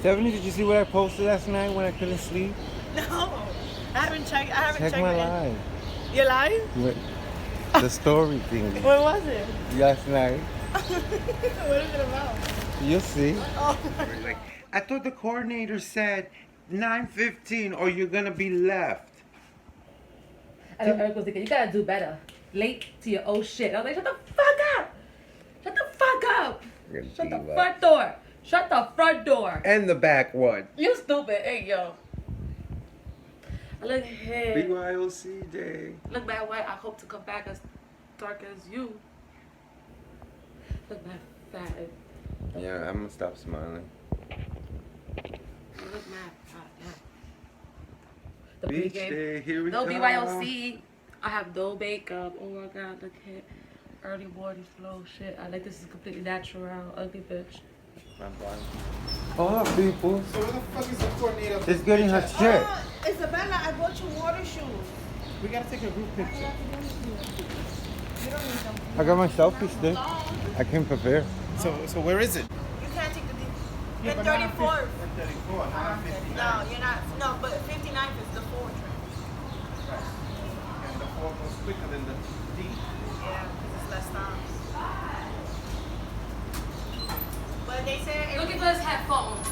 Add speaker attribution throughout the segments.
Speaker 1: Stephanie, did you see what I posted last night when I couldn't sleep?
Speaker 2: No, I haven't checked.
Speaker 1: Check my live.
Speaker 2: Your live?
Speaker 1: The story thing.
Speaker 2: What was it?
Speaker 1: Last night.
Speaker 2: What is it about?
Speaker 1: You'll see.
Speaker 2: Oh.
Speaker 1: I thought the coordinator said 9:15 or you're gonna be left.
Speaker 3: I know Eric was thinking, you gotta do better. Late to your old shit. I was like, shut the fuck up! Shut the fuck up! Shut the front door! Shut the front door!
Speaker 1: And the back one.
Speaker 3: You stupid. Hey, yo. I look here.
Speaker 1: BYOCJ.
Speaker 3: Look back white. I hope to come back as dark as you. Look back fat.
Speaker 1: Yeah, I'm gonna stop smiling.
Speaker 3: Look mad fat. Yeah. The
Speaker 1: Beach
Speaker 3: pregame.
Speaker 1: day, here we
Speaker 3: No
Speaker 1: go.
Speaker 3: BYOC. I have no makeup. Oh my god, look at early morning flow shit. I like this is completely natural. Ugly bitch.
Speaker 1: I'm blind. Hola, people.
Speaker 4: So where the fuck is the coordinator?
Speaker 1: It's getting her shit.
Speaker 2: Isabella, I bought you water shoes.
Speaker 4: We gotta take a group picture.
Speaker 1: I got my selfie stick. I came prepared.
Speaker 4: So where is it?
Speaker 2: You can't take the
Speaker 4: Yeah,
Speaker 2: the
Speaker 4: but not
Speaker 2: 34th.
Speaker 4: 34, not 59.
Speaker 2: No, you're not. No, but 59th is the 4th train.
Speaker 4: Right. And the 4 goes quicker than the D.
Speaker 2: Yeah, because it's less time. But they said
Speaker 3: Looking for his headphones.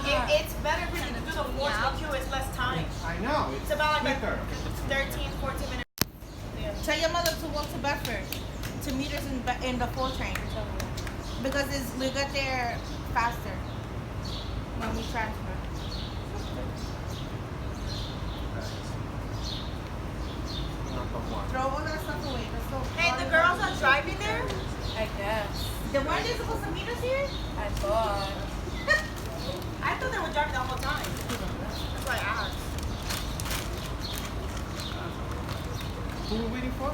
Speaker 2: it's better for you to do the 4th queue. It's less time.
Speaker 4: I know.
Speaker 2: It's about like
Speaker 4: quicker.
Speaker 2: 13, 14 minutes. Yeah. Tell your mother to walk to Bedford to meet us in the 4 train. Because we get there faster when we transfer. Throw all that stuff away. Let's go. Hey, the girls are driving there?
Speaker 3: I guess.
Speaker 2: Then weren't they supposed to meet us here?
Speaker 3: I thought.
Speaker 2: I thought they were driving the whole time. That's why I asked.
Speaker 4: Who are we waiting for?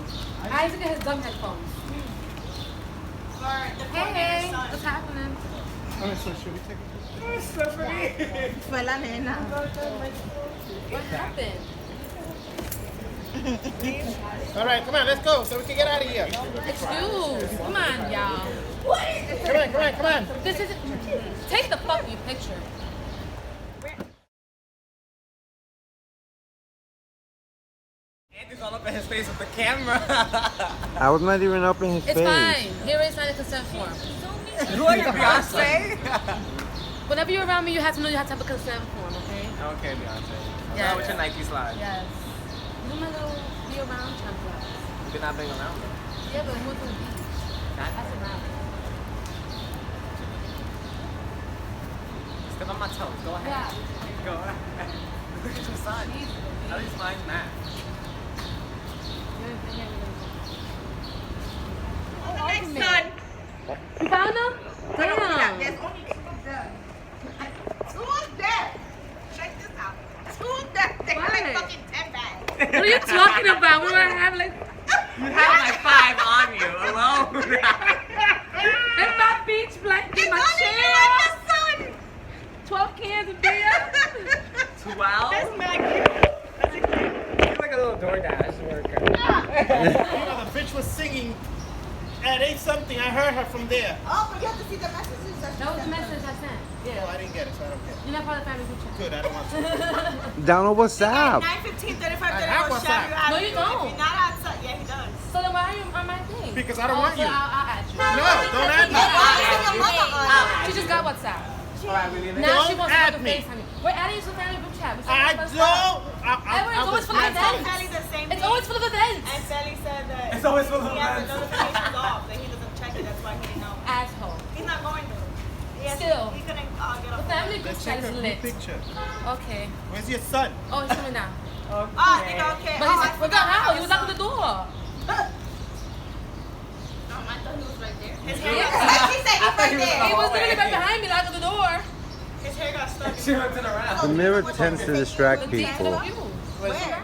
Speaker 3: Isaac and his dumb headphones.
Speaker 2: For the
Speaker 3: Hey,
Speaker 2: coordinator's son.
Speaker 3: what's happening?
Speaker 4: Alright, so should we take a picture?
Speaker 2: Fue la nena.
Speaker 3: What happened?
Speaker 4: Alright, come on, let's go so we can get out of here.
Speaker 3: Excuse. Come on, y'all.
Speaker 4: Come on.
Speaker 3: This isn't. Take the fucking picture.
Speaker 5: Andy's all up in his face with the camera.
Speaker 1: I was not even up in his
Speaker 3: It's
Speaker 1: face.
Speaker 3: fine. Here is not a consent form.
Speaker 5: You like Beyonce?
Speaker 3: Whenever you're around me, you have to know you have to have a consent form, okay?
Speaker 5: Okay, Beyonce.
Speaker 3: Yes.
Speaker 5: Yeah. With your Nike slide.
Speaker 3: Yes. You might go be around Chandler.
Speaker 5: You cannot bring around.
Speaker 3: Yeah, but what's the beach? That's around.
Speaker 5: Step on my toes. Go ahead.
Speaker 3: Yeah.
Speaker 5: Go ahead. Look at your son. At least mine's match.
Speaker 2: Next son.
Speaker 3: You found them? Damn.
Speaker 2: There's only 2 of them. 2 of them. Check this out. 2 of them. They have like
Speaker 3: What?
Speaker 2: fucking 10 bags.
Speaker 3: What are you talking about? We might have like.
Speaker 5: You have like 5 on you alone.
Speaker 3: And my beach blanket,
Speaker 2: It's
Speaker 3: my
Speaker 2: not even
Speaker 3: chair.
Speaker 2: like the sun.
Speaker 3: 12 cans of beer.
Speaker 5: 12?
Speaker 2: That's mad cute. That's cute.
Speaker 5: You're like a little DoorDash worker.
Speaker 4: You know, the bitch was singing at 8 something. I heard her from there.
Speaker 2: Oh, but you have to see the messages that she
Speaker 3: That was the
Speaker 2: sent
Speaker 3: message I sent.
Speaker 4: Oh,
Speaker 3: Yeah.
Speaker 4: I didn't get it, so I don't care.
Speaker 3: You're not part of the family group chat.
Speaker 4: Good, I don't want to.
Speaker 1: Download WhatsApp.
Speaker 2: 9:15, 35,
Speaker 4: I
Speaker 2: 30
Speaker 4: have
Speaker 2: or
Speaker 4: WhatsApp.
Speaker 2: Chevy,
Speaker 3: No, you don't.
Speaker 2: If you're not outside, yeah, he does.
Speaker 3: So then why are you on my thing?
Speaker 4: Because I don't want
Speaker 3: so
Speaker 4: you.
Speaker 3: I'll add you.
Speaker 4: No, don't add me.
Speaker 2: Why is your mother on it?
Speaker 3: She just got WhatsApp.
Speaker 5: Alright, we leaving?
Speaker 3: Now she
Speaker 4: Don't
Speaker 3: wants to
Speaker 4: add
Speaker 3: fucking
Speaker 4: me.
Speaker 3: FaceTime me. We're adding you to the family group chat. We said
Speaker 4: I
Speaker 3: that's
Speaker 4: don't.
Speaker 3: Edward, it's always full of
Speaker 2: I told
Speaker 3: events.
Speaker 2: Sally the same
Speaker 3: It's
Speaker 2: thing.
Speaker 3: always full of events.
Speaker 2: And Sally said that
Speaker 5: It's always full of
Speaker 2: he has the
Speaker 5: events.
Speaker 2: notifications off, that he doesn't check it, that's why he didn't know.
Speaker 3: Asshole.
Speaker 2: He's not going to.
Speaker 3: Still.
Speaker 2: He couldn't get
Speaker 3: The
Speaker 2: off.
Speaker 3: family group
Speaker 4: Let's
Speaker 3: chat
Speaker 4: take
Speaker 3: is
Speaker 4: a group
Speaker 3: lit.
Speaker 4: picture.
Speaker 3: Okay.
Speaker 4: Where's your son?
Speaker 3: Oh, he's coming now.
Speaker 2: Ah, nigga, okay.
Speaker 3: But he's like, forgot how? He was out the door.
Speaker 2: I thought he was right there. His hair
Speaker 3: Yeah.
Speaker 2: got stuck. She said he's
Speaker 5: I thought
Speaker 2: right
Speaker 5: he was
Speaker 2: there.
Speaker 3: He was literally right behind me, locking the door.
Speaker 2: His hair got stuck.
Speaker 5: She went to the round.
Speaker 1: The mirror tends to distract
Speaker 3: The dick
Speaker 1: people.
Speaker 3: of you.
Speaker 2: Where?